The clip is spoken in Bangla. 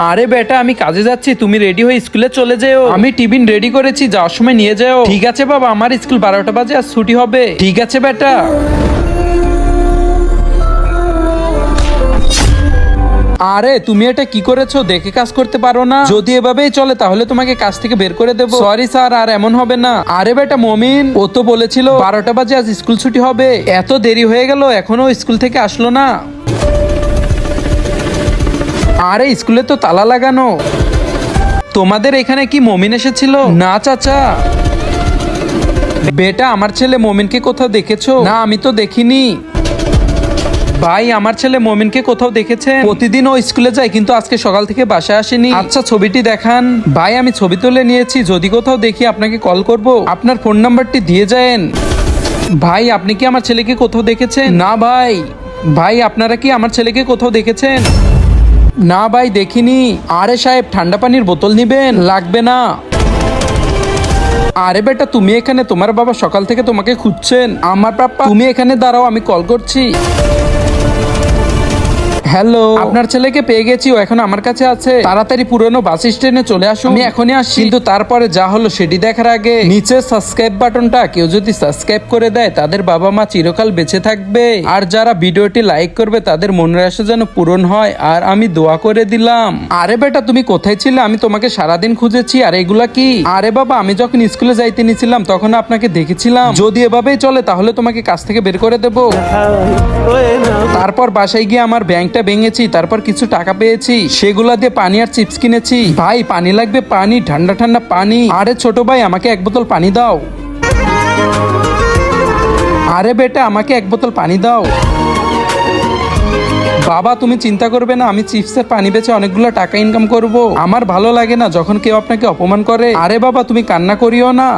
আরে বেটা, আমি কাজে যাচ্ছি, তুমি রেডি হয়ে স্কুলে চলে যেও। আমি টিফিন রেডি করেছি, যাওয়ার সময় নিয়ে যাও। ঠিক আছে বাবা, আমার স্কুল 12টা বাজে আর ছুটি হবে। ঠিক আছে বেটা। আরে তুমি এটা কি করেছো? দেখে কাজ করতে পারো না? যদি এভাবেই চলে তাহলে তোমাকে কাজ থেকে বের করে দেবো। সরি স্যার, আর এমন হবে না। আরে বেটা মমিন, ও তো বলেছিল 12টা বাজে আজ স্কুল ছুটি হবে। এত দেরি হয়ে গেল, এখনো স্কুল থেকে আসলো না। আরে স্কুলে তো তালা লাগানো। তোমাদের এখানে কি মমিন এসেছিল? না চাচা। বেটা, আমার ছেলে মমিনকে কোথাও দেখেছো? না, আমি তো দেখিনি। ভাই, আমার ছেলে মমিনকে কোথাও দেখেছেন? প্রতিদিন ও স্কুলে যায়, কিন্তু আজকে সকাল থেকে বাসায় আসেনি। আচ্ছা, ছবিটি দেখান। ভাই, আমি ছবি তুলে নিয়েছি, যদি কোথাও দেখি আপনাকে কল করব। আপনার ফোন নাম্বারটি দিয়ে যান। ভাই, আপনি কি আমার ছেলেকে কোথাও দেখেছেন? না ভাই। ভাই, আপনারা কি আমার ছেলেকে কোথাও দেখেছেন? না ভাই, দেখিনি। আরে সাহেব, ঠান্ডা পানির বোতল নিবেন? লাগবে না। আরে বেটা, তুমি এখানে? তোমার বাবা সকাল থেকে তোমাকে খুঁজছেন। আমার পাপা, তুমি এখানে দাঁড়াও, আমি কল করছি। হ্যালো, আপনার ছেলেকে পেয়ে গেছি, ও এখন আমার কাছে আছে। তাড়াতাড়ি পুরনো বাস স্ট্যান্ডে চলে আসুন। আমি এখনই আসছি। কিন্তু তারপরে যা হলো সেটি দেখার আগে নিচে সাবস্ক্রাইব বাটনটা কেউ যদি সাবস্ক্রাইব করে দেয়, তাদের বাবা মা চিরকাল বেঁচে থাকবে। আর যারা ভিডিওটি লাইক করবে, তাদের মনের আশা যেন পূরণ হয়। আর আমি দোয়া করে দিলাম। আরে বেটা, তুমি কোথায় ছিলে? আমি তোমাকে সারাদিন খুঁজেছি। আর এগুলা কি? আরে বাবা, আমি যখন স্কুলে যাইতে নিছিলাম তখন আপনাকে দেখেছিলাম। যদি এভাবেই চলে তাহলে তোমাকে কাজ থেকে বের করে দেবো। তারপর বাসায় গিয়ে আমার ব্যাংকটা ভেঙেছি, তারপর কিছু টাকা পেয়েছি, সেগুলা দিয়ে পানি আর চিপস কিনেছি। ভাই, পানি লাগবে? পানি, ঠান্ডা ঠান্ডা পানি। আরে ছোট ভাই, আমাকে 1 বোতল পানি দাও। আরে বেটা, আমাকে 1 বোতল পানি দাও। বাবা, তুমি চিন্তা করবে না, আমি চিপসের পানি বেচে অনেকগুলো টাকা ইনকাম করব। আমার ভালো লাগে না যখন কেউ আপনাকে অপমান করে। আরে বাবা, তুমি কান্না করিও না।